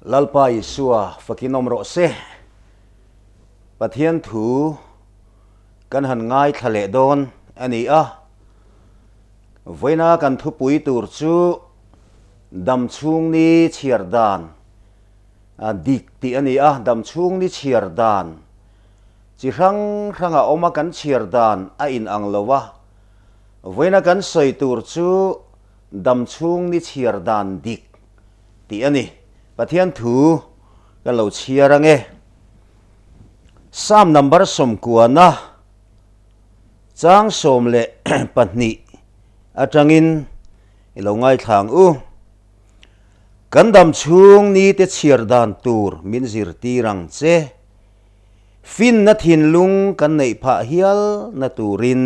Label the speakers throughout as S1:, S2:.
S1: lalpa isua fakinom ro se pathian thu kan han ngai thale don ani a voina kan thu pui tur chu dam chung ni chiar dan dik ti ani a dam chung ni chiar dan chi rang a oma kan chiar dan a in ang lowa voina kan soi tur chu dam chung ni chiar dan dik ti ani pathian thu kan lo chiarang e sam number som kuana chang som le pahni atangin ilongai thang u kan dam chung ni te chiar dan tur min zir ti rang che fin na thin lung kan nei pha hial na turin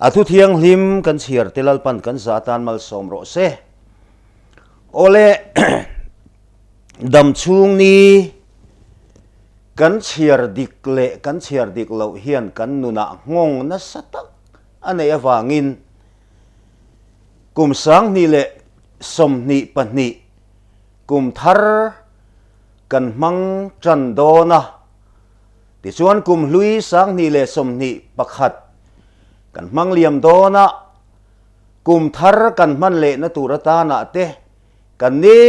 S1: athu thiang hlim kan chiar telal pan kan zatan mal som ro se ole dam chung ni kan chiar dik le kan chiar dik lo hian kan nuna ngong na satak ane awangin kum sang ni le som ni pahni kum thar kan mang tran do na ti chuan kum hlui sang ni le som ni pakhat kan mang liam do na kum thar kan man le na turata na te kan ni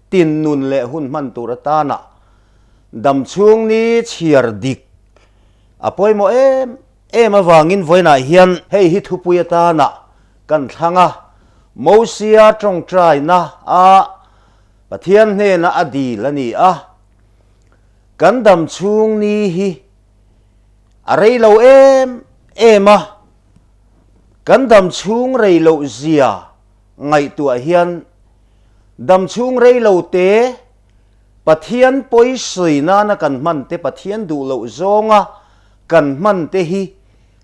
S1: tin nun le hun man turata na dam chung ni chiar dik apoi mo em awangin voina hian hei hi thupuyata na kan thanga mosia trong trai na a pathian hne na adi lani a kan dam chung ni hi arei lo ema kan dam chung rei lo zia ngai tua hian dam chung rei lo te pathian poi sui na na kan man te pathian du lo zonga kan man te hi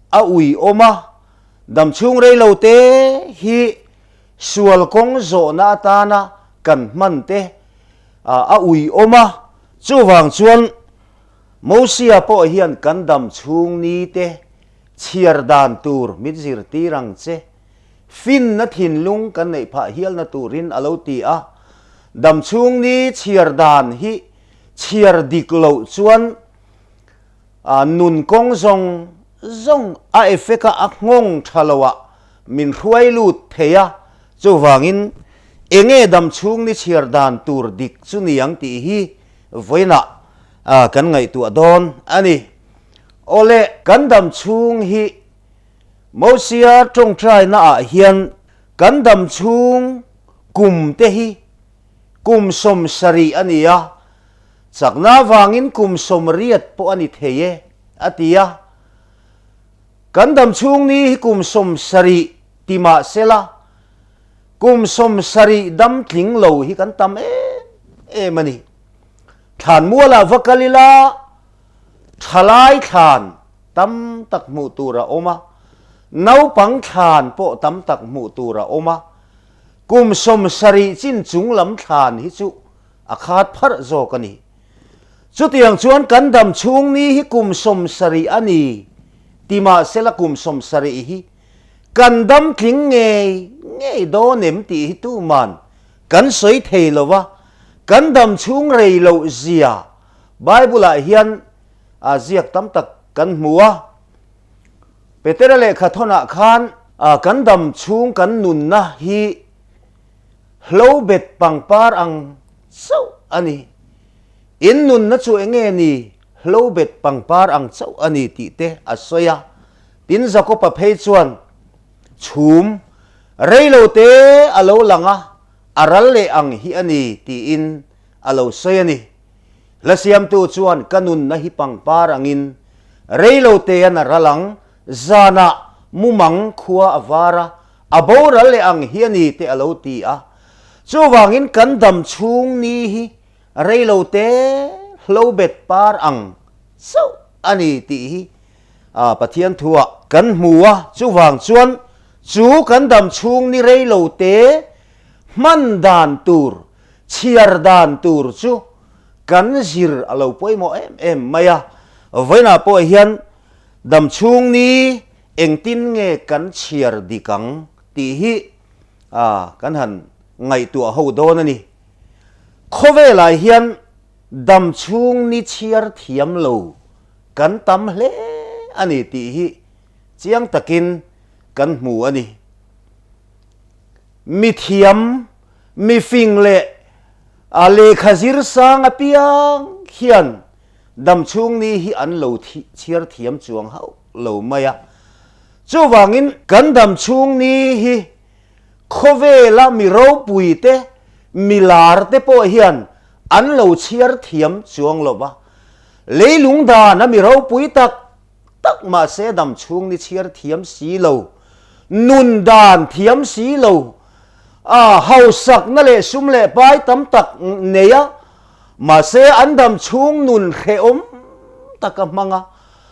S1: a ui oma dam chung rei lo te hi sual kong zo na ta na kan man te a ui oma chu wang chuan mosia po hian kan dam chung ni te chiar dan tur mit zir ti rang che fin na thin lung kan nei pha hial na turin alo ti a dam chung ni chiar dan hi chiar dik lo chuan nun kong zong a efeka a ngong thalowa min hruai lut theya chu wangin enge dam chung ni chiar dan tur dik chu niang ti hi voina kan ngai tu adon ani ole kan dam chung hi mosia trong trai na a hian kan dam chung kum te hi kum som sari ania chakna wangin kum som riat po ani theye atia kan dam chung ni kum som sari tima sela kum som sari dam tling lo hi kan tam mani than muala vakalila thalai than tam tak mu tura oma nau pang than po tam tak mu tura oma kum som sari chin chung lam than hi chu akhat phar zo kani chu tiang chuan kan dam chung ni hi kum som sari ani tima sela kum som sari hi kan dam tling nge do nem ti hi tu man kan soi thei lowa kan dam chung rei lo zia bible a hian ziak tam tak kan hmuwa petera le khathona khan kan dam chung kan nun na hi hlo bet pangpar ang so ani in nun na chu enge ni hlo bet pangpar ang so ani ti te asoya tin zako pa phei chuan chum reilo te alo langa aral le ang hi ani ti in alo soyani lasiam tu chuan kanun na hi pangpar angin reilo te an ralang zana mumang khua avara aboral le ang hi ani te alo ti a chu wangin kan dam chung ni hi reilo te hlobet par ang so ani ti hi pathian thua kan hmuwa chu wang chuan chu kan dam chung ni reilo te man dan tur chiar dan tur chu kan zir alo poi mo em maya voina po hian dam chung ni engtin nge kan chiar dikang ti hi kan han ngai tu ho don ani khove lai hian dam chung ni chiar thiam lo kan tam hle ani ti hi chiang takin kan hmu ani mi thiam mi fing le le khazir sang apiang hian dam chung ni hi an lo chiar thiam chuang hau lo maya chu wangin kan dam chung ni hi khove la mi ro pui te milar te po hian an lo chiar thiam chuang lo ba leilung da na mi ro pui tak ma se dam chung ni chiar thiam si lo nun dan thiam si lo hau sak na le sum le pai tam tak neya mà se an dam chung nun khe taka manga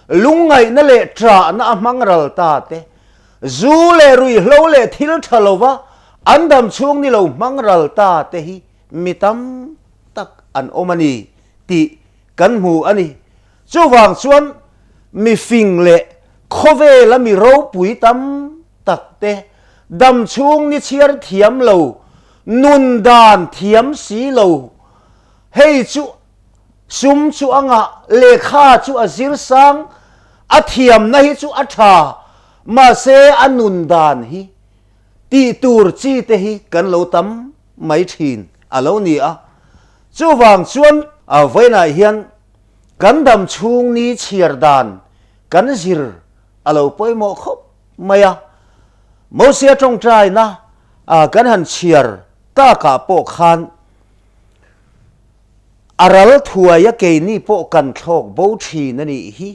S1: lungai na le tra na mangal ta te zu le rui hlo le thil thalowa an dam chung ni lo mangal ta te hi mitam tak an omani ti kan mu ani chu wang chuan mi fing le khove la mi ro pui tam tak te dam chung ni chiar thiam lo nun dan thiam si lo hei chu sum chu anga lekha chu azir sang athiam na hi chu atha ma se anun dan hi ti tur chi te hi kan lo tam mai thin alo ni a chu wang chuan voina hian kan dam chung ni chiar dan kan zir alo poimo khop maya mo sia trong trai na kan han chiar ta ka po khan aral thua ya ke ni po kan thok bo thi na ni hi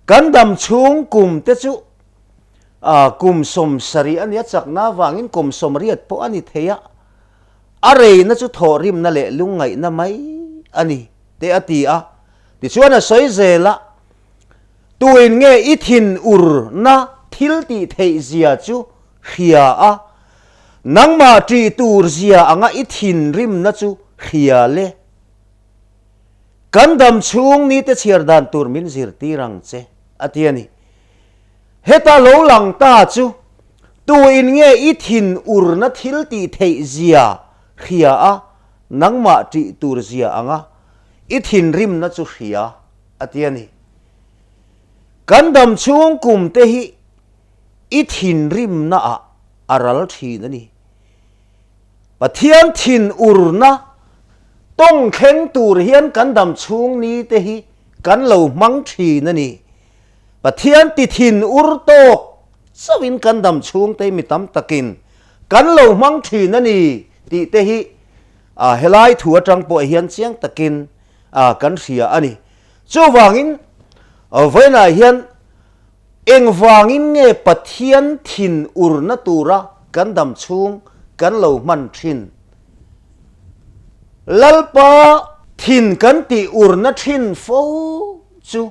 S1: kan dam chung kum te chu kum som sari an ya chak na wangin kum som riat po ani theya are na chu thorim na le lungai na mai ani te ati a ti chuan a soi zela tuin nge ithin ur na thil ti thei zia chu khia a nangma tri tur zia anga ithin rim na chu khia le kan dam chung ni te chiar dan tur min zir ti rang che atiani heta lo lang ta chu tu in nge ithin ur na thil ti thei zia khia a nangma ti tur zia anga ithin rim na chu khia atiani kan dam chung kum te hi ithin rim na a aral thi na ni pathian thin ur na tong khen tur hian kan dam chung ni te hi kan lo mang thi na ni pathian ti thin ur tok sawin kan dam chung te mi tam takin kan lo mang thi na ni ti te hi helai thua tang po hian chiang takin kan ria ani chu wangin voina hian eng wangin nge pathian thin ur na tura kan dam chung kan lo man thin lalpa thin kan ti ur na thin fo chu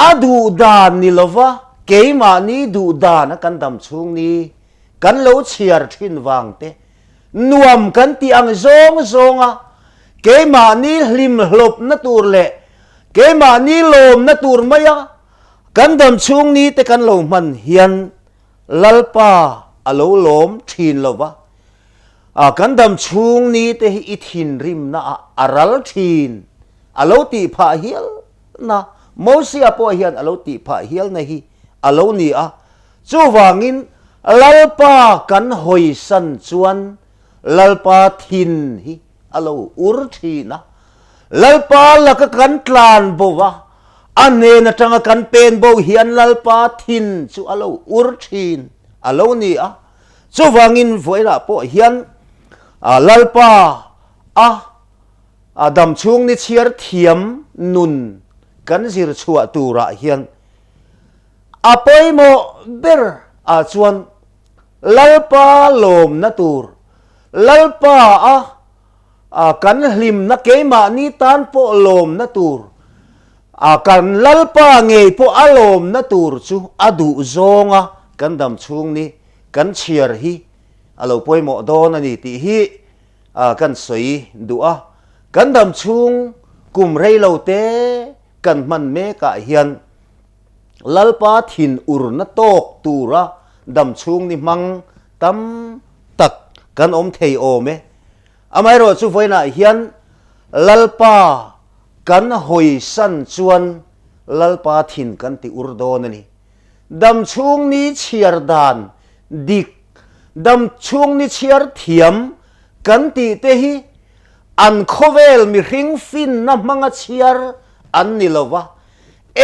S1: adu dan ni lova keima ni du dan kan dam chung ni kan lo chiar thin wang te nuam kan ti ang zong zonga keima ni hlim hlop na tur le keima ni lom na tur maya kan dam chung ni te kan lo man hian lalpa alo lom thin lova kan dam chung ni te hi ithin rim na aral thin alo ti pha hial na mosia po hian alo ti pha hial na hi alo ni a chu wangin lalpa kan hoi san chuan lalpa thin hi alo ur thina lalpa laka kan tlan bowa ane na tanga kan pen bo hian lalpa thin chu alo ur thin alo ni a chu wangin voila po hian lalpa dam chung ni chiar thiam nun kan zir chua tura hian apoi mo ber chuan lalpa lom na tur lalpa kan hlim na keima ni tan po lom na tur kan lalpa nge po alom na tur chu adu zonga kan dam chung ni kan chiar hi alo poi mo don ani ti hi kan soi du'a kan dam chung kum rei lo te kan man me ka hian lalpa thin ur na tok tura dam chung ni mang tam tak kan om thei o me amai ro chu voina hian lalpa kan hoi san chuan lalpa thin kan ti urdon ani dam chung ni chiar dan dik dam chung ni chiar thiam kan ti te hi an khovel mi ring fin na manga chiar an ni lova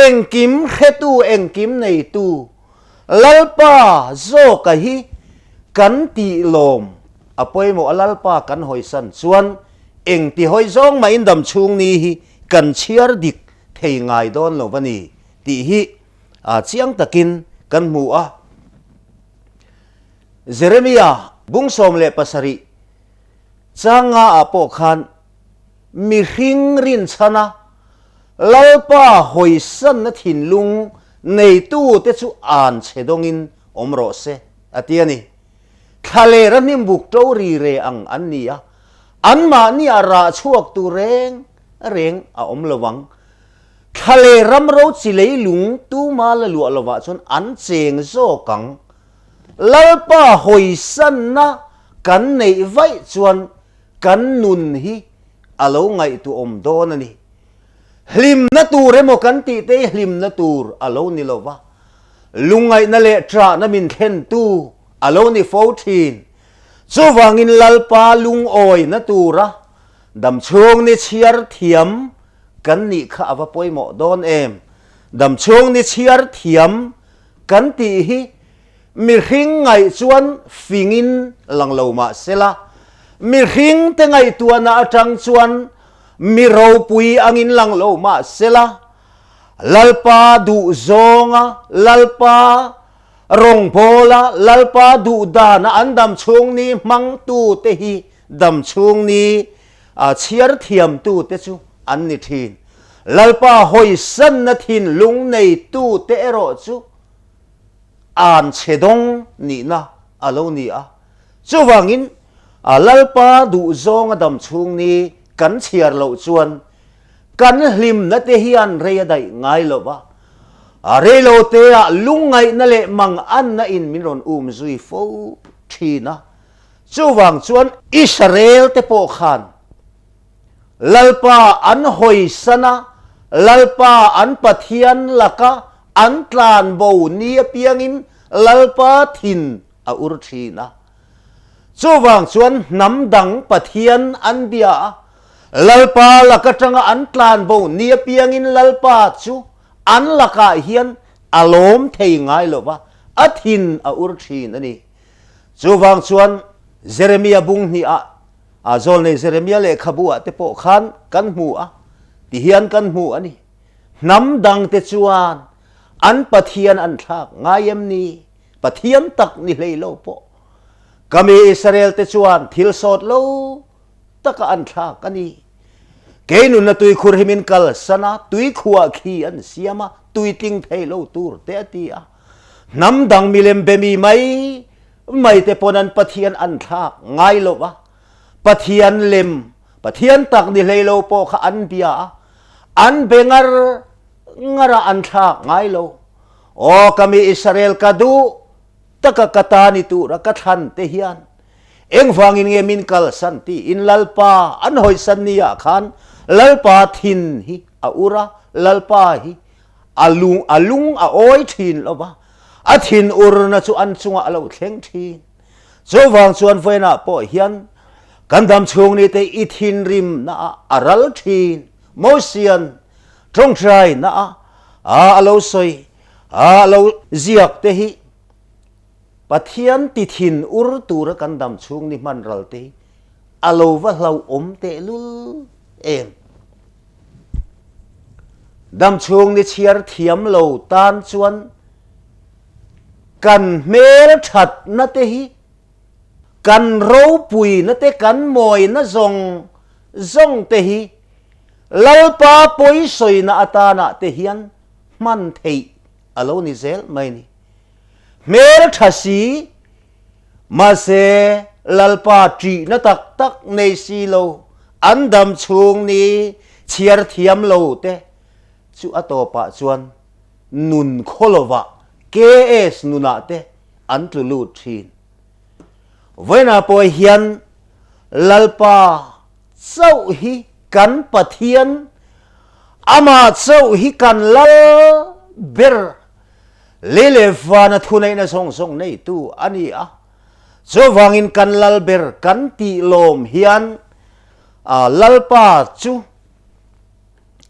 S1: engkim khetu engkim nei tu lalpa zo ka hi kan ti lom apoi mo lalpa kan hoi san chuan eng ti hoi zong ma in dam chung ni hi kan chiar dik thei ngai don lo vani ti hi a chiang takin kan mu a Jeremiah bung som le pasari changa apo khan mi hring rin chana lalpa hoi san na thin lung nei tu te chu an chedongin omro se atiani khale ranim buk to ri re ang an nia an ma ni ara chuak tu reng a om lawang khale ram ro chi lei lung tu ma la lu alawa chon an cheng zo kang lalpa hoi san na kan nei vai chuan kan nun hi alo ngai tu om don ani hlim na tur emo kan ti te hlim na tur alo ni lova lungai na le tra na min khen tu alo ni 14 chu wangin lalpa lung oi na tura dam chung ni chiar thiam kan ni kha ava poimo don em dam chung ni chiar thiam kan ti hi mi hring ngai chuan fingin langlo ma sela mi hring te ngai tuana atang chuan mi ro pui angin langlo ma sela lalpa du zonga lalpa rong bola lalpa du dana an dam chung ni mang tu te hi dam chung ni chiar thiam tu te chu an ni thin lalpa hoi san na thin lung nei tu te ero chu an chedong ni na alo ni a chu wangin lalpa du zonga dam chung ni kan chiar lo chuan kan hlim na te hian re dai ngai lo ba re lo te a lungai na le mang an na in minron zui fo thina chu wang chuan Israel te po khan lalpa an hoi sana lalpa an pathian laka an tlan bo nia piangin lalpa thin a ur thina chu wang chuan nam dang pathian an bia lalpa laka tanga an tlan bo nia piangin lalpa chu an laka hian alom thei ngai lo ba athin a ur thin ani chu wang chuan Jeremiah bung ni a zol nei Jeremiah le khabua te po khan kan mu a ti hian kan mu ani nam dang te chuan an pathian an thak ngayam ni pathian tak ni lei lo po kami Israel te chuan thil sot lo taka an thak ani keinu na tui khur himin kal sana tui khuwa khi an siama tui ting thei lo tur te ati a nam dang milem bemi mai te ponan pathian an thak ngai lo ba pathian lem pathian tak ni lei lo po kha an bia an bengar ngara an thak ngai lo o kami Israel kadu taka katani tu ra kathan te hian eng wangin nge min kal santi in lalpa an hoi san nia khan lalpa thin hi a ura lalpa hi alung a oi thin lo ba a thin ur na chu an chunga alo thleng thin chu wang chuan voina po hian kan dam chung ni te I thin rim na aral thin mosian trong trai na alo soi alo ziak te hi pathian ti thin ur tur kan dam chung ni man ral te alo va hlau om te lu em dam chung ni chiar thiam lo tan chuan kan mel that na te hi kan ro pui na te kan moi na zong te hi lalpa poi soi na atana te hian man thei alo ni zel mai ni mer thasi ma se lalpa tri na tak nei si lo an dam chung ni chiar thiam lo te chu atopa chuan nun kholova KS nuna te an tlu thin voina po hian lalpa châu hi kan pathian ama châu hi kan lal ber lele vana thunai na song song nei tu ani a zo wangin kan lal ber kan ti lom hian lalpa chu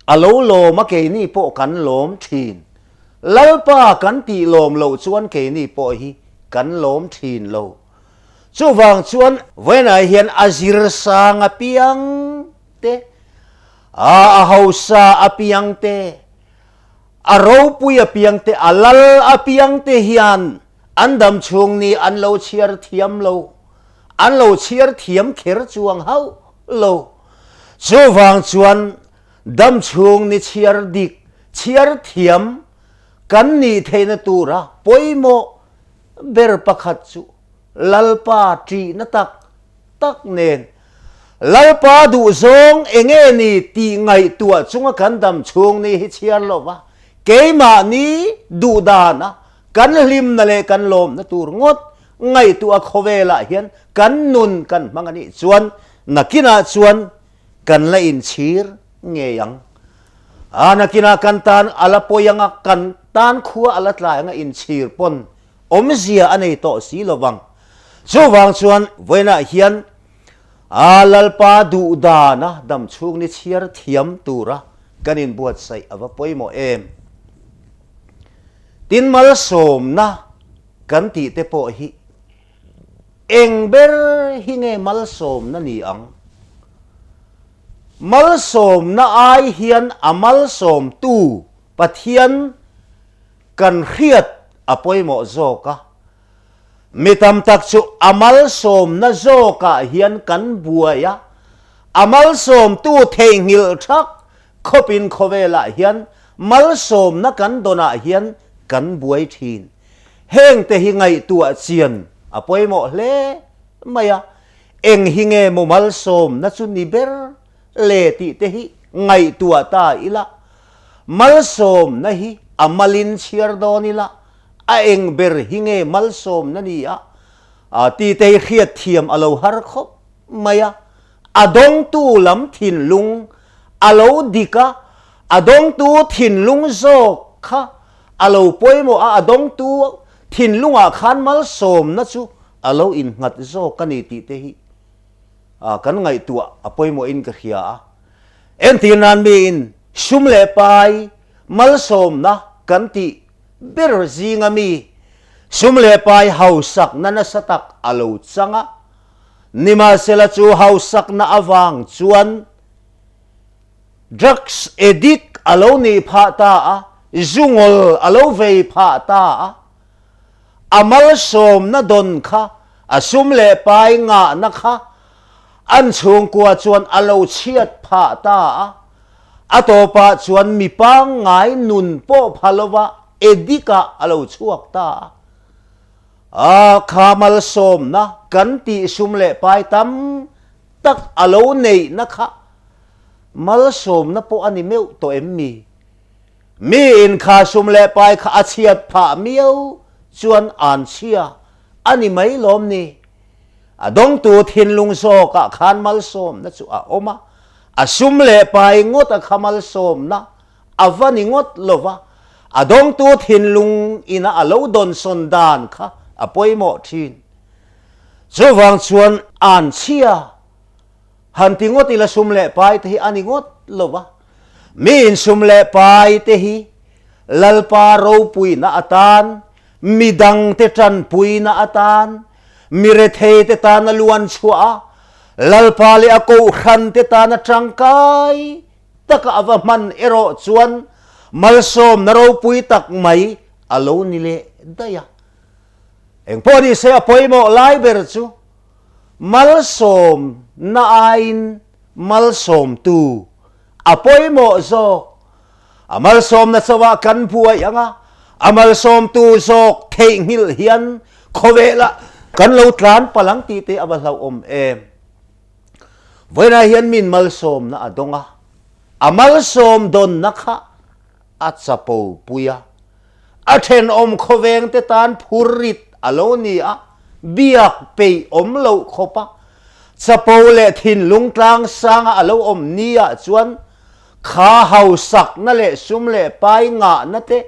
S1: alo lo ma ke ni po kan lom thin lalpa kan ti lom lo chuan ke ni po hi kan lom thin lo chu wang chuan when I hian azir sang apiang te a hausa apiang te aro pui apiang te alal apiang te hian andam chung ni an lo chiar thiam lo an lo chiar thiam kher chuang hau lo chu wang chuan dam chung ni chiar dik chiar thiam kan ni theina tura poimo ber pakhat chu lalpa tri na tak nen lalpa du zong enge ni ti ngai tua chunga kan dam chung ni hi chiar lo wa keima ni du dana kan lim na le kan lom na tur ngot ngai tua khowela hian kan nun kan mangani chuan nakina chuan kan la in chir nge yang nakina kan tan ala poyanga kan tan khua ala tla nga in chir pon omzia anei to si lowang chu wang chuan voina hian lalpa du dana dam chung ni chiar thiam tura kanin buat sai ava poimo em tin mal som na kan ti te po hi engber hi nge mal som na ni ang mal som na ai hian amal som tu pathian kan khiat apoimo zoka mitam tak chu amal som na zoka hian kan buaya amal som tu thengil thak khopin khovela hian mal som na kan dona hian kan buai thin heng te hi ngai tua chian apoimo hle maya eng hinge mo mal som na chu ni ber le ti te hi ngai tua ta ila mal som na hi amalin chiar donila a eng ber hinge mal som na ni a ti te khiat thiam alo har khop maya adong tu lam thin lung alo dika adong tu thin lung zo kha alo poimo adong tu thin lunga khan mal som na chu alo in ngat zo kani ti te hi kan ngai tua apoimo in ka khia en tin nan mi in shumle pai mal som na kan ti ber zinga mi shumle pai hausak na na satak alo changa nima sela chu hausak na awang chuan drugs addict alo ni pha ta zungol alo vei pha ta amal som na don kha shumle pai nga na kha an chung kwa chuan alo chiat pha ta atopa chuan mi pa ngai nun po phalowa edika alo chuak ta khamal som na kan ti shumle pai tam tak alo nei na kha mal som na po ani meu to emmi mi in kha shumle pai kha achiat pha miau chuan an chia ani mai lom ni adong tu thin lung so ka khan mal som na chu oma asum le pai ngot a khamal som na avani ngot lova adong tu thin lung ina alo don son dan kha apoimo thin chuwang chuan an chia han tingot ila sum le pai te hi ani ngot lova min sum le pai te hi lalpa ro pui na atan midang te tran pui na atan mire thei te ta na luan chua lalpa le ako khan te ta na trangkai taka ava man ero chuan malsom na ro pui tak mai alo ni le daya eng podi se apoimo lai ber chu malsom na ain malsom tu apoimo zo amal som na sawa kan puai anga amal som tu zok thengil hian khowela kan lo tran palang ti te abalau om em voina hian min mal som na adonga amal som don nakha atsapo puya athen om khoveng te tan phurit aloni a biak pe om lo khopa chapo le thin lung tlang sanga alo om nia chuan kha hau sak na le sum le pai nga na te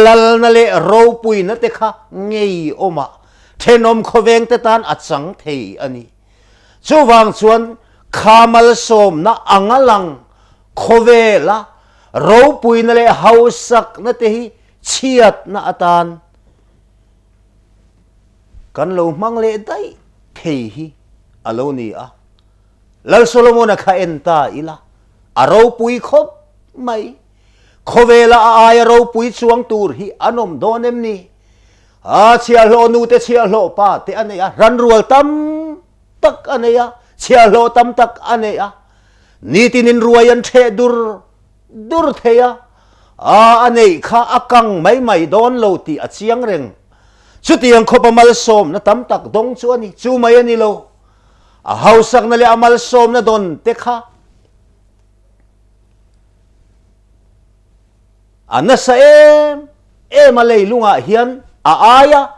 S1: lal na le ro pui na te kha ngei oma thenom khoveng te tan achang thei ani chuwang chuan khamal som na angalang khovela ro pui na le hau sak na te hi chiat na atan kan lo mang le dai thei hi alo ni a lal solomon kha enta ila aro pui khop mai khovela a ro pui chuang tur hi anom donem ni a chia lo nu te chia lo pa te aneya ran rual tam tak aneya chia lo tam tak aneya ni tinin ruayan the dur theya a anei kha akang mai don lo ti a chiang reng chutiang khopamal som na tam tak dong chu ani chu mai ani lo a hausak na le amal som na don te kha anasa a lei lunga hian a aya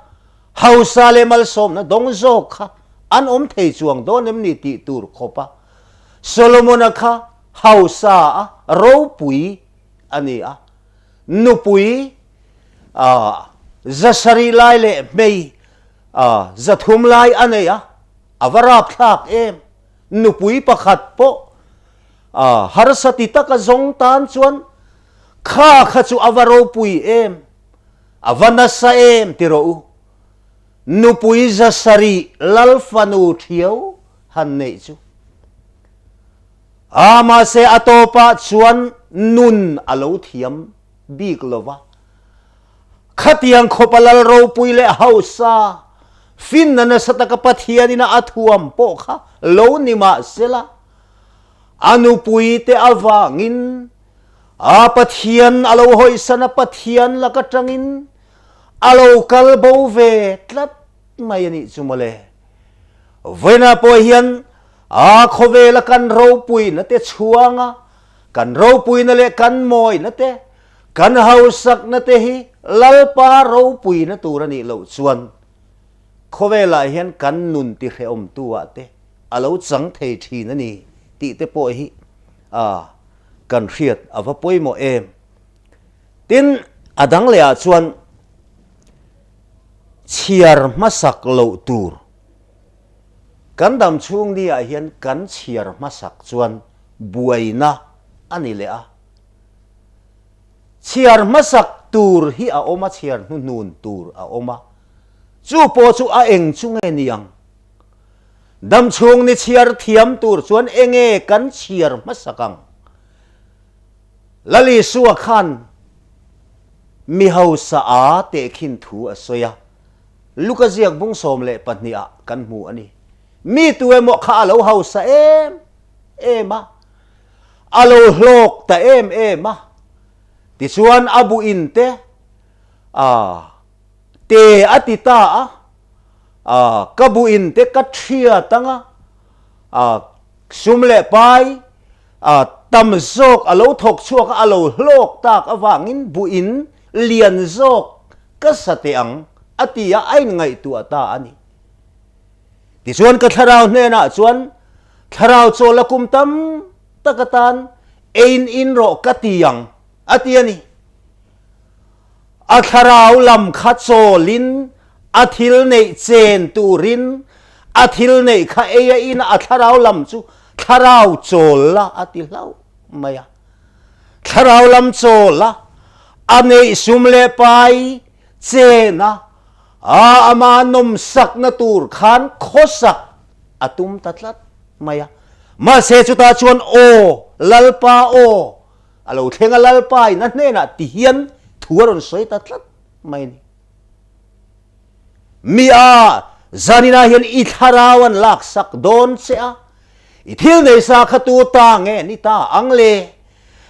S1: hausa le mal som na dong zo kha an om thei chuang don em ni ti tur khopa solomon kha hausa a ro pui ani a nu pui a zasari lai le mei a zathum lai aneya avarap thak nu pui pakhat po a harsati taka zong tan chuan kha chu avaro pui avanasa tiro nu pui zasari lalfanu thiau han nei chu ama se atopa chuan nun alo thiam bik lova khatiang khopalal ro pui le hausa fin na sataka pathianina athuam po kha lo nima sela anu pui te awangin a pathian alo hoi sana pathian la katangin alo kalbo ve tlat mai ani chumale voina po hian a khovela kan ro pui na te chuanga kan ro pui na le kan moi na te kan hausak na te hi lalpa ro pui na turani lo chuan khovela hian kan nun ti hreom tua te alo chang thei thi na ni ti te po hi kan riat ava poimo tin adang le a chuan chiar masak lo tur kan dam chung ni a hian kan chiar masak chuan buaina ani le a chiar masak tur hi a oma chiar nun tur a oma chu po chu a eng chung e niang dam chung ni chiar thiam tur chuan enge kan chiar masakang lali suwa khan mi hausa a te khin thu a soya luka ziak bung som le pahnia kan mu ani mi tu emo kha alo hausa ma alo hlok ta ma ti chuan abu in te te atita kabu in te kathria tanga sumle pai tam zok alo thok chuak alo hlok tak awangin bu in lian zok ka sateang atia ai ngai tu ata ani ti chuan ka tharau hne na chuan tharau chola kum tam takatan in ro katiang atiani a tharau lam kha cholin athil nei chen turin athil nei kha in a tharau lam chu tharau chola atilau maya tharau lam chola anei sumle pai chena ama nom sak na tur khan khosak atum tatlat maya ma se chuta chuan lalpa alo thenga lalpa na hne na ti hian thuaron soi tatlat mai ni mi zanina hian i tharawan lak sak don se ithil nei sa khatu ta nge ni ta angle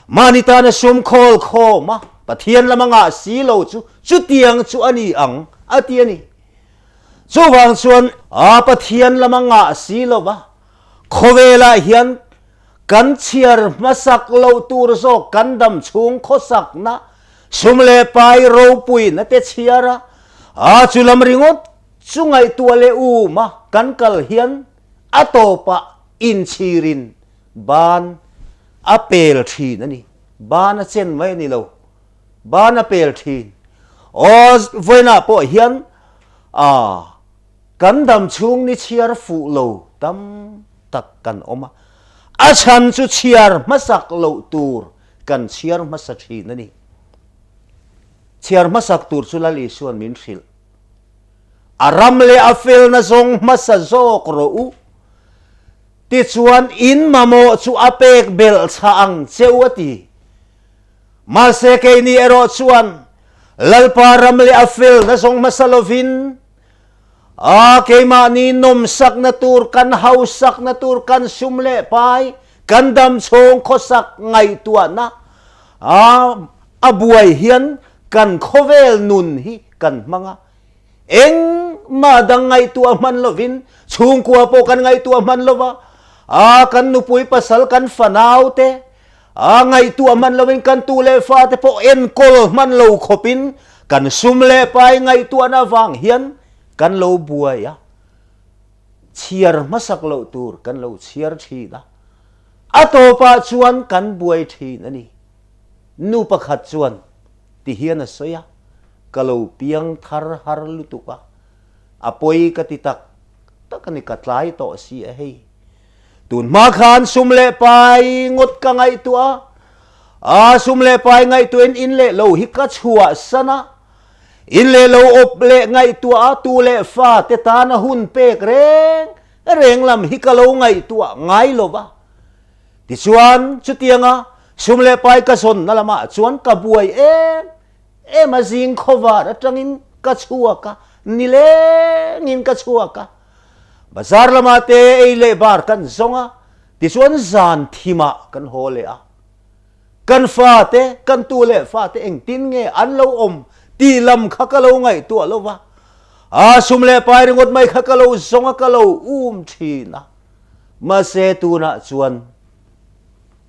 S1: manita na sum khol kho ma pathian lamanga silo chu tiang chu ani ang atiani chu wang chuan pathian lamanga silo ba khovela hian kan chiar masak lo tur zo kan dam chung khosak na sumle pai ro pui na te chiara chulam ringot chungai tuale ma kan kal hian atopa in chirin ban apel thi nani ban a chen mai ni lo ban apel thi o voina po hian kan dam chung ni chiar fu lo tam tak kan oma a chan chu chiar masak lo tur kan chiar masak thi nani chiar masak tur chu lali suan min thil aram le afel na zong masa zok ro u ti chuan in mamo chu apek bel chaang cheuati ma se ke ni ero chuan lalpa ram le afel na zong masalovin keima ni nom sak na tur kan haus sak na tur kan sumle pai kan dam chong khosak ngai tua na abuai hian kan khovel nun hi kan manga eng ma dang ngai tua man lovin chung kwa po kan ngai tua man lova kan nupui pasal kan fanau te ngai tua man lovin kan tu le fa te po en kol man lo khopin kan sumle pai ngai tua na wang hian kan lo buaya chiar masak lo tur kan lo chiar thi da atopa chuan kan buai thi ani nu pakhat chuan ti hian a soya kalau piang thar har lutuka apoi katitak takani katlai to si a hei tun ma khan sumle pai ngot ka ngai tua sumle pai ngai tuen in le lo hi ka chua sana in le lo op le ngai tua tu le fa te ta na hun pek reng lam hi ka lo ngai tua ngai lo ba ti chuan chutianga sumle pai ka son nalama chuan ka buai em azing khova atangin ka chua ka nile ngin ka chua ka bazar lama te ei le bar kan zonga ti chuan zan thima kan hole kan fa te kan tu le fa te eng tin nge an lo om ti lam kha ka lo ngai tu lo wa sumle pai ringot mai kha ka lo zonga ka lo thina ma se tu na chuan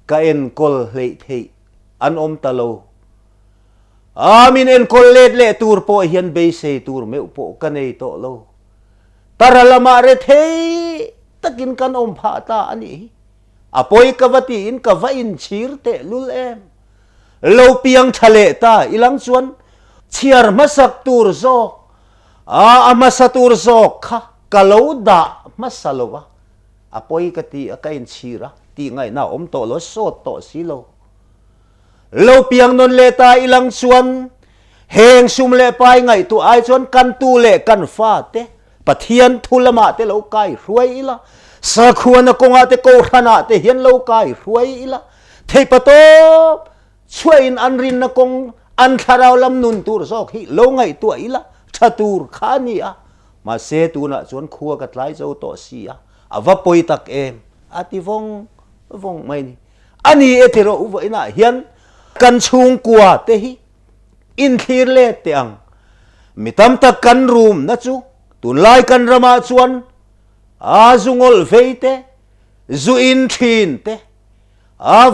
S1: ka en kol hlei thei an om ta lo min en kol le tur po hian be se tur me po ka nei to lo taralama re thei takin kan om pha ta ani apoi kawati in kawa in chir te lul em lo piang thale ta ilang chuan chiar masak tur zo amasatur zo kha kalau da masalowa apoi kati akain chira ti ngai na om to lo so to silo lo piang non le ta ilang chuan heng sum le pai ngai tu ai chuan kan tu le kan fa te pathian thulama te lo kai ruai ila sakhuana konga te ko thana te hian lo kai ruai ila thei pato chuain anrin na kong an tharau lam nun tur zok hi lo ngai tu ila thatur khania ma se tu na chuan khuwa ka tlai zo to sia awa poi tak em ati vong mai ni ani etero uwa ina hian kan chung kwa te hi in thir le te ang mitam tak kan room na chu tun lai kan rama chuan zungol veite zu in thin te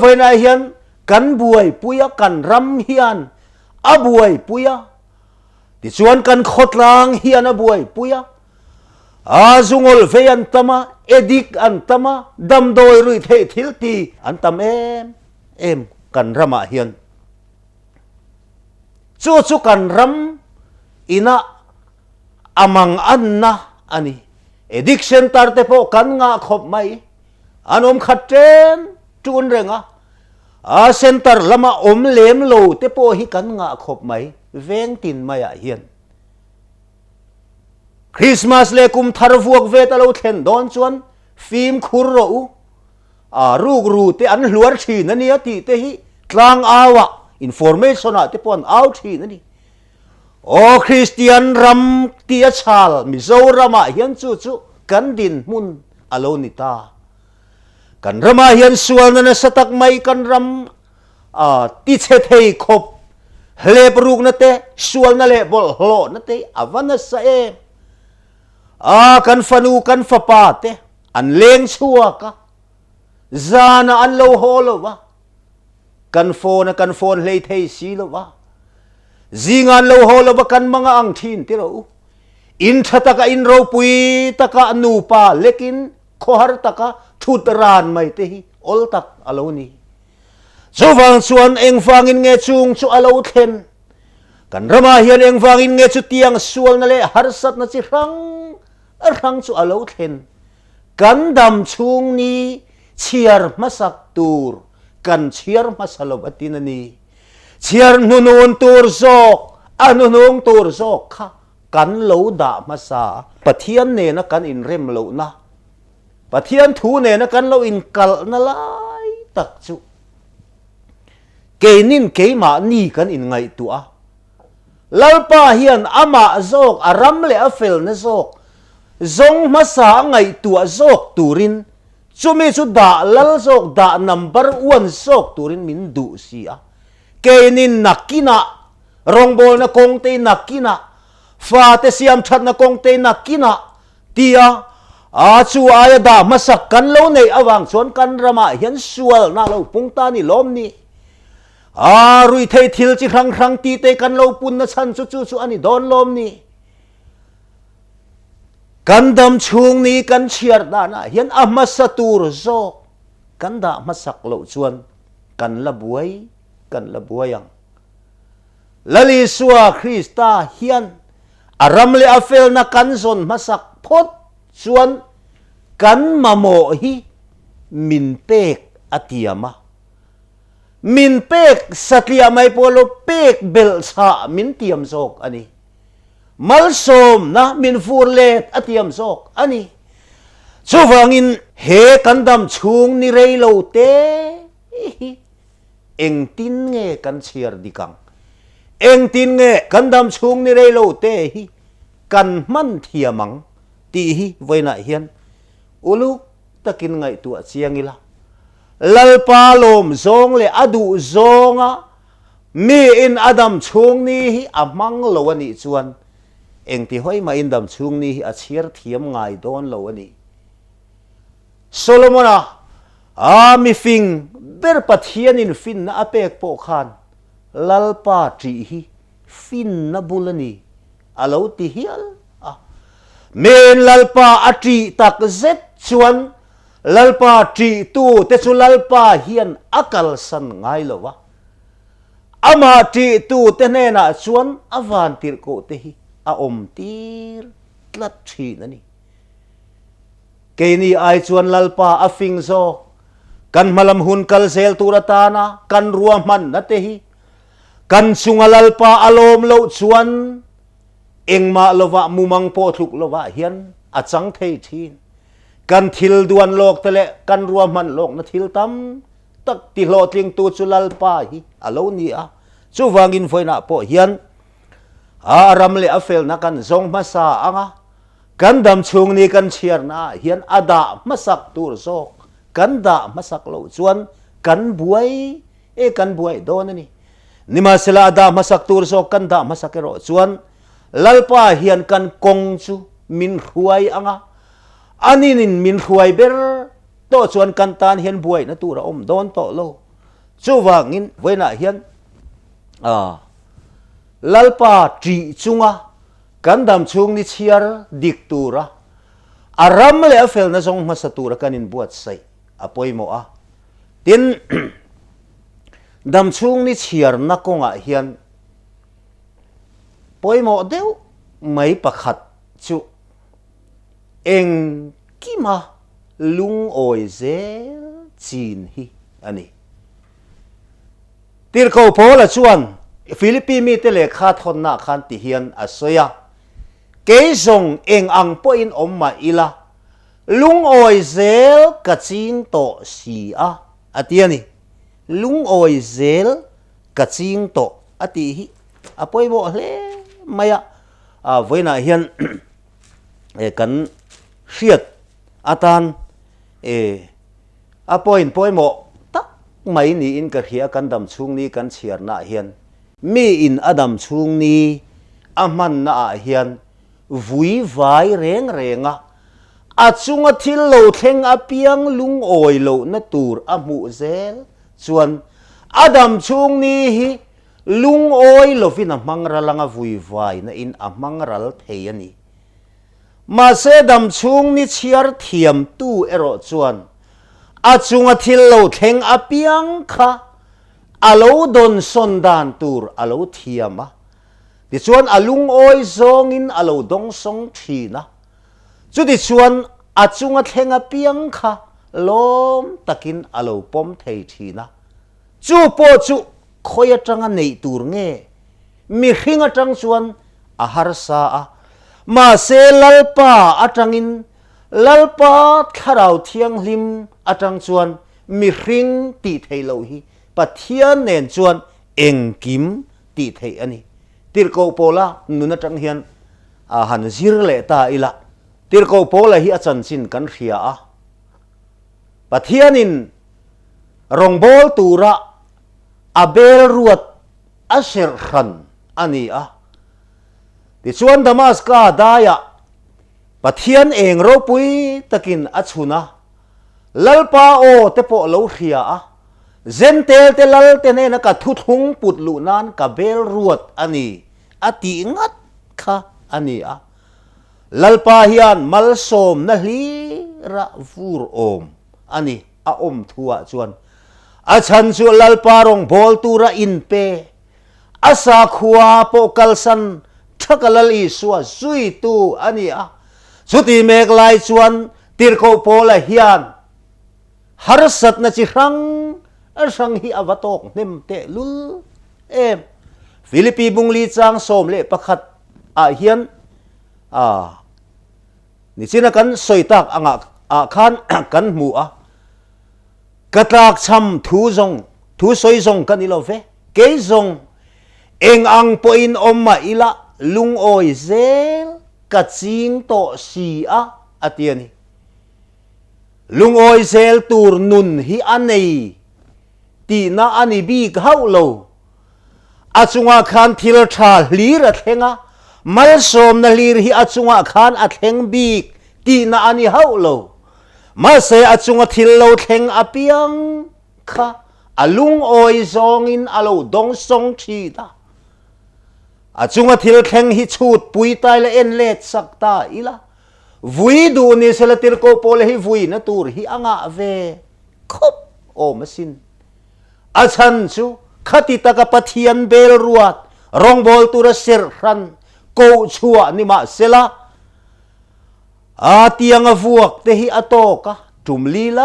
S1: voina hian kan buai puya kan ram hian abuai puya ti chuan kan khotlang hian abuai puya zungol ve an tama edik an tama damdoi rui the thilti an tam em kan rama hian chu kan ram ina amang anna ani addiction tarte po kan nga khop mai anom khaten tun renga center lama om lem lo te po hi kan nga khop mai veng tin maya hian Christmas le kum thar vuak ve ta lo thlen don chuan film khur ro ruk ru te an hluar thin ani ati te hi tlang awa information a te pon out thin ani Christian ram tia chal Mizoram hian chu kan din mun alonita kan rama hian sual na satak mai kan ram ti che thei khop hle pruk na te sual na le bol hlo na te avana sa kan fanu kan fapa te an leng chua ka zana an lo holo wa kan phone hlei thei si lo wa zingan lo holo ba kan mga ang thin ti ro in thata ka in ro pui taka nu pa lekin kho har taka thut ran mai te hi ol tak alo ni chu wang chuan eng wangin nge chung chu alo thlen kan rama hian eng wangin nge chu tiang sual na le har sat na chi rang chu alo thlen kan dam chung ni chiar masak tur kan chiar masalo atin ani chiar nunun tur zok anunung tur zok kha kan lo da masa pathian ne na kan in rem lo na pathian thu ne na kan lo in kal na lai tak chu keinin keima ni kan in ngai tu a lalpa hian ama zok aram le afel na zok zong masa ngai tu a zok turin chumi chu da lal zok da number 1 zok turin min du si a keinin nakina rongbol na kongte nakina fa te siam that na kongte nakina tia a chu aya da masak kan lo nei awang chon kan rama hian sual na lo pungta ni lom ni a rui thei thil chi rang ti te kan lo pun na chan chu ani don lom ni kan dam chung ni kan chiar da na hian ama satur zo kan da masak lo chuan kan la buayang lali suwa Krista hian aram le afel na kan zon masak phot chuan kan mamo hi min pek atiama min pek satlia mai polo pek bel sa min tiam zok ani malsom na min furlet atiam zok ani chuwangin he kandam chung ni reilo te eng tin nge kan chiar dikang eng tin nge kandam chung ni reilo te hi kan man thiamang ti hi voina hian ulu takin ngai tu chiangila lalpa lom zong le adu zonga mi in adam chung ni hi amang lo ani chuan eng ti hoi ma in dam chung ni hi a chiar thiam ngai don lo ani Solomona a mi fing ber pathian in fin na apek po khan lalpa tri hi fin na bulani alo ti hial men lalpa atri tak zet chuan lalpa tri tu te chu lalpa hian akal san ngai lowa ama tri tu te ne na chuan avan tir ko te hi a om tir tlat thi na ni keini ai chuan lalpa afing zo kan malam hun kal sel turatana kan ruam man na te hi kan sunga lalpa alom lo chuan engma lova mumang po thuk lova hian achang thei thin kan thil duan lok tele kan ruam man lok na thil tam tak ti lo tling tu chu lalpa hi alo ni a chu wangin foina po hian aram le afel na kan zong masa anga kan dam chung ni kan chiar na hian ada masak tur zok kan da masak lo chuan kan buai don ni nima sela ada masak tur zok kan da masak ro chuan lalpa hian kan kong chu min huai anga aninin min huai ber to chuan kan tan hian buai na tur om don to lo chu wangin voina hian lalpa tri chunga kan dam chung ni chiar dik tura aram le afel na zong masatura kanin buat sai apoi mo a tin dam chung ni chiar na konga hian poi mo deu mai pakhat chu eng kima lung oi zel chin hi ani tir ko pola chuan Philippines mi te le kha thon na khan ti hian asoya ke zong eng ang po in om ma ila lung oi zel ka ching to si a atiani lung oi zel ka ching to ati hi apoi mo hle maya voina hian kan hriat atan apoin poimo tak mai ni in ka hria kan dam chung ni kan chiar na hian mi in adam chung ni aman na hian vui vai renga achunga thil lo thleng apiang lung oi lo na tur amu zel chuan adam chung ni hi lung oi lovin a mangralanga vui vai na in a mangral thei ani มาเสดำชุงนิเชียร์เทียมตู้เอรอจวนอาจุงอาทิลโลเทงอาเปียงค่ะอาโลดนสนดานตูร์อาโลเทียมะดิชวนอาลุงโอยซองอินอาโลดงสงทีนะจุดดิชวนอาจุงอาเทงอาเปียงค่ะล้มตะกินอาโลปอมเททีนะจูโปจูคอยจังอันในตูร์เงมีขิงจังชวนอาหารสามาเซลลปาอาจังอินลลปาขราวเทียงลิมอาจังชวนมีขิงตีเทโลฮีปัทเทียนเนนชวนเอ็งกิมตีเทอันนี้ติรโกโปลานุนจังเฮียนหันซิรเลตาอิละติรโกโปลาฮีอาจันสินกันเขียปัทเทียนินรองบอลตูระอาเบลรวดอาเชรขันอันนี้ดิชวนดามัสกาดายะปะเทียนเองเราปุยตะกินอัชุนะลลปาโอเตโปโลเฮียเซนเตลเตลลเตเนนักทุทุงปุดลุนานกับเบลรวดอันนี้อติงัดค่ะอันนี้ลลปาฮิอันมัลโสมนะลีระฟูรโอมอันนี้อมทัวชวนอาชันสุลลปารองบอลตูระอินเปอาสาขวาโปกัลสันทักลลีสวซุยตูอันนี้สุดที่เมกลายชวนติรโกโปละฮิอันฮาร์สัตนะจิรังสังฮีอวตอกเนมเตลุลฟิลิปปีบุงลีจังสมเลประคัดฮิอันนี่สินะกันสอยตักขันกันหมูกระตากช้ำทูสอยซงกันนี่เราเฟเกยซงเองอังปอินอมมาอิละลุงโอยเซลกัดจิงโตสีอาเตียนี่ลุงโอยเซลตูร์นุนฮิอันนี้ตีน่าอันนี้บีกเฮาโลอาจุงอาคารทิลชาลีระเทงมัลสมนาลีรฮิอาจุงอาคารอัเทงบีกตีน่าอันนี้เฮาโลมาเสอาจุงอาทิลโลเทงอาเปียงค่ะอาลุงโอยซองอินอาโลดงซงชีตาอาจุงอาทิลเทงฮิชูดปุยตายละเอ็นเลดสักตาอีละวุยดูนี่เสละติรโกโปเลฮิวุยนะตูร์ฮิอ่างเวคบโอมาสินอาชันชูขัดติตะกับปะเทียนเบลรวดรองบอลตูระเซรรันโกชัวนิมาเสละเตียงอวกเตฮิอโตกะจุมลีไล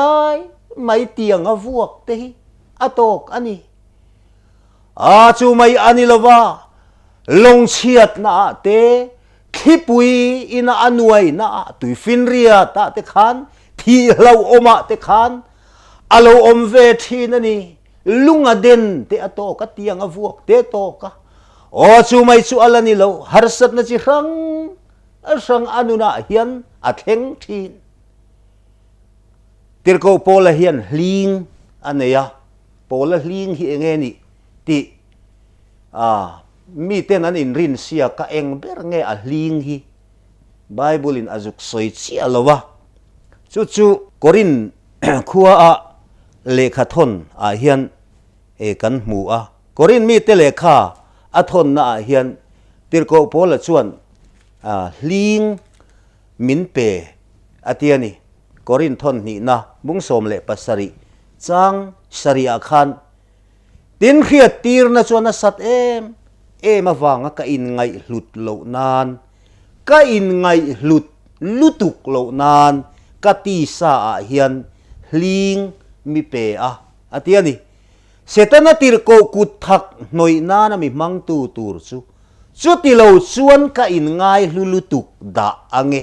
S1: ไม่เตียงอวกเตฮิอโตกอันนี้จูไม่อันนี้ละว่าลงเชียดนะเตทิปุยอินาอนวยนะตุยฟินเรียตาเตขันที่เราอมาเตขันเราอมเวทีนั่นนี่ลุงอเดนเตอโตกะเตียงอวกเตโตกะจูไม่จูอัลนี่เราฮาร์สัตนะจิรังสังอนุนาเฮียนอัดเฮงทีนติรโกโปละเฮียนลิงอันเนียโปละลิงฮีเองนี่ติมีเต้นอันอินรินเสียกะเองเบรเงอลิงฮีไบเบิลอินอาจุกสอยเชียลวะจู่ๆกอรินขัวเลขาทนเฮียนกันหมูกอรินมีเตเลขาทนนะเฮียนติรโกโปละชวนลิงมินเปอเตียนี่กอรินทนนี่นะบุงสมเลปัสริจังสริอาคันตินเขียตีร์นะชวนสัตมาวางก็อินไงหลุดโลนานก็อินไงหลุตุกโลนานก็ตีสาเฮียนลิงมิเปอเตียนี่เสตนาติรโกกุทักหน่อยนานะมีมังตูตูร์ซูสุดที่เราชวนก็อินง่ายลุตุกด่าอังเง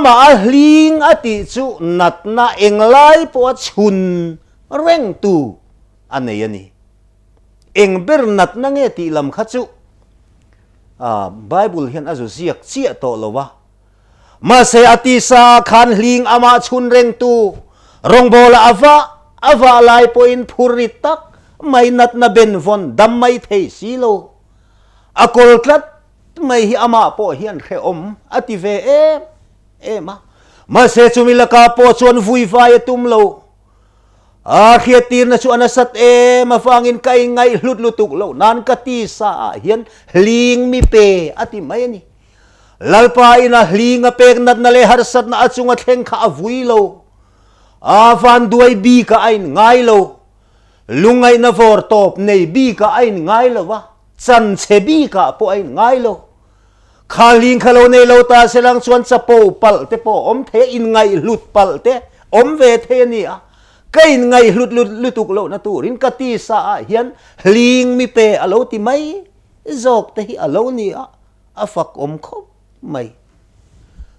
S1: มาลิงอติจูนัดนาเองไล่ปวดชุนเร่งตูอันนี้นี่เองเบอร์นัดนั่งเอติลำขัดจูไบเบิลเห็นอาจุเสียกเสียโตลวะมาเสียติสาขันลิงมาชุนเร่งตูรองโบลาอาวาไลปอินพูริตักไม่นัดนาเบนฟอนดัมไม่เทสิโลกอลคลัดไม่ฮิอามาโปเฮียนเขอมอติเวมาเสจุมิลกาโปชวนฟุยไฟตุมโลเขียตีนชวนสัตมาฟังอินไกไงลุตุกโลนันกตีสาเฮียนลิงมีเปอติไม่นี่ lalpa ina hlinga pek nat na le harsat na achunga thleng kha avui lo van duai bi ka ain ngai lo lungai na vor top nei bi ka ain ngai lo wa chan che bi ka po ain ngai lo khaling khalo nei lo ta selang chuan chapo pal te po om the in ngai lut pal te om ve the ni a kain ngai lutuk lo na tu rin ka ti sa hian hling mi pe alo ti mai zok te hi alo ni a afak om khop mai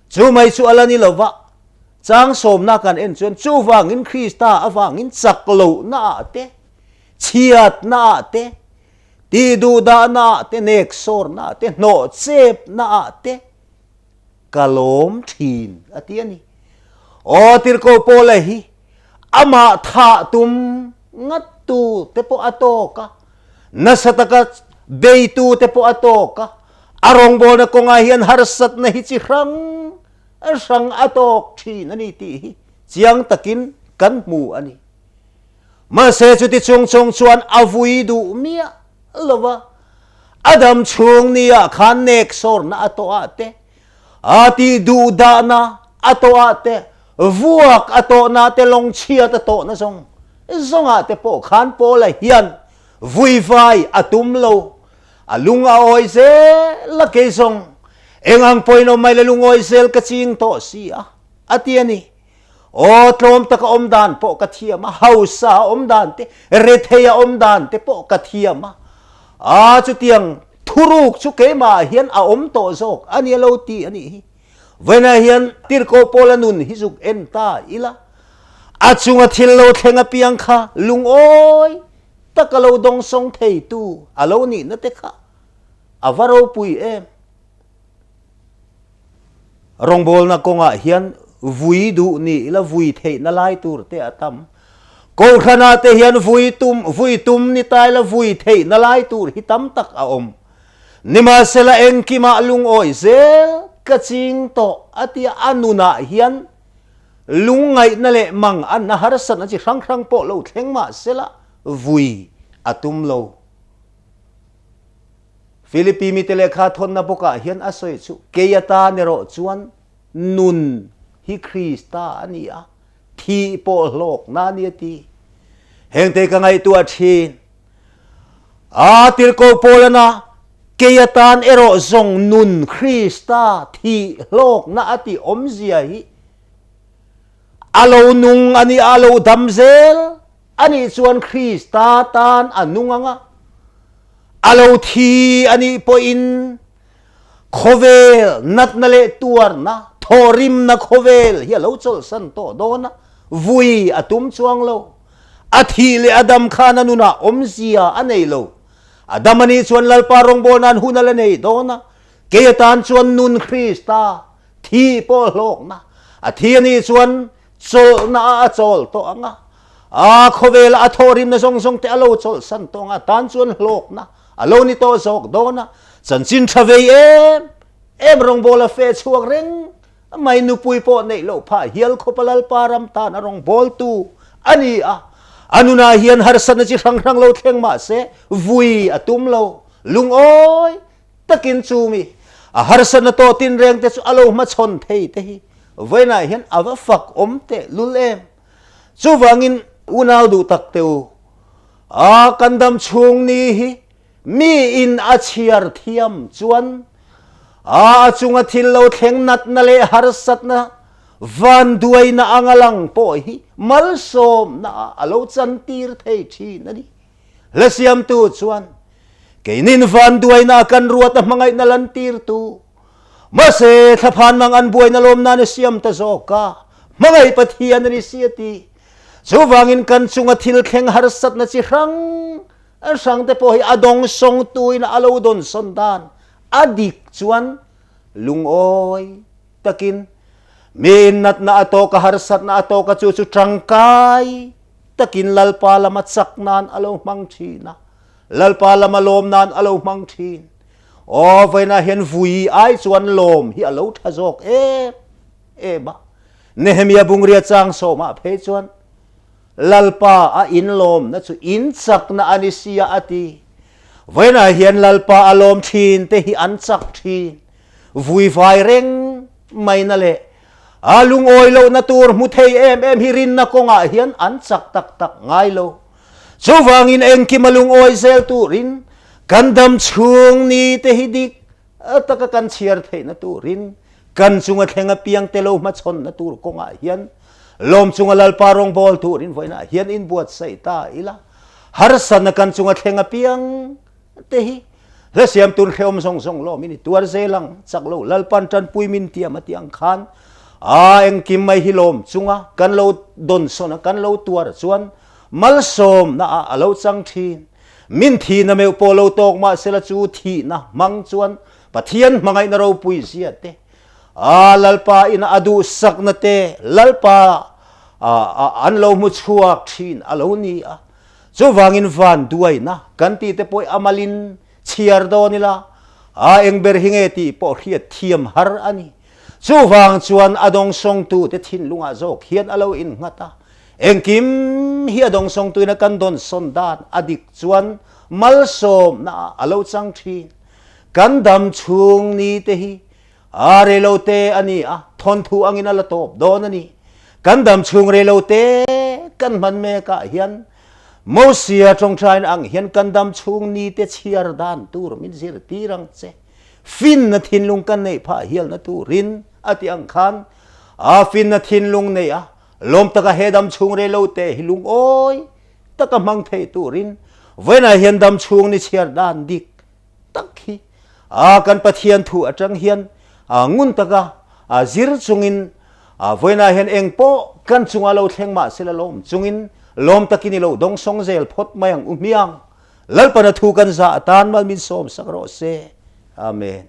S1: chu mai chu alani lova chang som na kan en chuan chu wangin Krista awangin chak lo na te chiat na te ti du da na te nek sor na te no chep na te kalom thin atiani o tir ko pole hi ama tha tum ngat tu te po atoka nasataka beitu te po atoka arong bo na ko nga hian harsat na hi chi rang atok thin ani ti chiang takin kan mu ani ma se chu ti chung chuan avui du mia lova adam chung nia khan nek sor na ato ate ati du da na ato ate vuak ato na te long chia ato na zong ate po khan po la hian vui vai atum lo alunga oi se la ke song engang poino mai la lungoi sel ka ching to si a atiani o tlom taka omdan po kathiama hausa omdan te retheya omdan te po kathiama a chu tiang thuruk chu ke ma hian a om to zok ani lo ti ani hi vena hian tir ko polanun hi zuk enta ila achunga thil lo thenga piang kha lung oi takalo dong song thei tu alo ni na te kha avaro pui em rongbol na konga hian vui du ni la vui thei na lai tur te atam ko khana te hian vui tum ni tai la vui thei na lai tur hi tam tak a om nima sela engkima lung oi zel kaching to atia anuna hian lungai na le mang an na harsan a chi rang po lo thleng ma sela vui atum lo Philippi mi tele kha thon na boka hian asoi chu keyata nero chuan nun hi Krista ania thi po lok na ni ti hengte ka ngai tu a thin a tir ko polana keyatan ero zong nun Krista thi lok na ati omzia hi alo nung ani alo damzel ani chuan Krista tan anunganga alo thi ani po in khovel nat na le tuar na thorim na khovel hi lo chol san to dona vui atum chuang lo athi le adam khana nuna omzia anei lo adam ani chuan lalpa rong bonan hunala nei dona ketan chuan nun Krista thi po lok na athi ani chuan chol na chol to anga a khovel a thorim na song te alo chol san to nga tan chuan lok na alo ni to sok dona chan chin thavei em rong bola fe chuak reng mai nu pui po nei lo pha hial khopalal param ta na rong bol tu ani a anuna hian harsan chi rang lo thleng ma se vui atum lo lung oi takin chumi a harsan to tin reng te chu alo ma chon thei te hi voina hian ava fak om te lulem chu wangin unau du tak teu a kandam chung ni hi mi in achiar thiam chuan a chunga thil lo thleng nat na le harsat na van duai na angalang po hi mal som na alo chan tir thei thi na ni lasiam tu chuan keinin van duai na kan ruat na mangai na lan tir tu mase thaphan mang an buai na lom na ni siam ta zoka mangai pathian ni siati chuwangin kan chunga thil thleng harsat na chi sang te po hi adong song tui na alo don sondan adik chuan lung oi takin min nat na ato ka harsat na ato ka chu trangkai takin lalpa lama chaknan alo mang thina lalpa lama lom nan alo mang thin o vaina hian vui ai chuan lom hi alo thazok e ba Nehemia bungria chang so ma phe chuan lalpa a in lom na chu in chak na anisia ati voina hian lalpa alom thin te hi an chak thin vui vai reng mai na le alung oi lo na tur mu thei em hirin na ko nga hian an chak tak tak ngai lo chuwangin eng ki malung oi zel turin kandam chung ni te hidik ataka kan chiar thei na turin kan chunga thlenga piang te lo ma chon na tur ko nga hian lom chunga lal parong bol turin voina hian in buat sai ta ila har san kan chunga thlenga piang te hi le siam tun kheom song song lo mini tuar zelang chaklo lalpan tan pui min tiam atiang khan eng kim mai hilom chunga kan lo don sona kan lo tuar chuan mal som na alo chang thin min thi na me polo tok ma sela chu thi na mang chuan pathian mangai na ro pui sia te lalpa ina adu sak na te lalpa an lo mu chuak thin alo ni chu wangin van duai na kan ti te poi amalin chiar do nila eng ber hinge ti po hiat thiam har ani chu wang chuan adong song tu te thin lunga jok hian alo in ngata eng kim hi adong song tu na kan don son dan adik chuan mal som na alo chang thin kan dam chung ni te hi are lo te ani thon thu angin ala top don ani kan dam chung re lo te kan man me ka hian Mosia trong trai ang hian kandam chung ni te chiar dan tur min zir tirang che fin na thin lung kan nei pha hial na tu rin ati ang khan fin na thin lung nei lom taka hedam chung re lo te hilung oi taka mang thei tu rin vena hian dam chung ni chiar dan dik takhi kan pathian thu atang hian ngun taka zir chungin vena hian engpo kan chunga lo thlengma sela lom chungin lom takini lo dong song zel phot mayang umiang lalpana thu kan za tan mal min som sakro se amen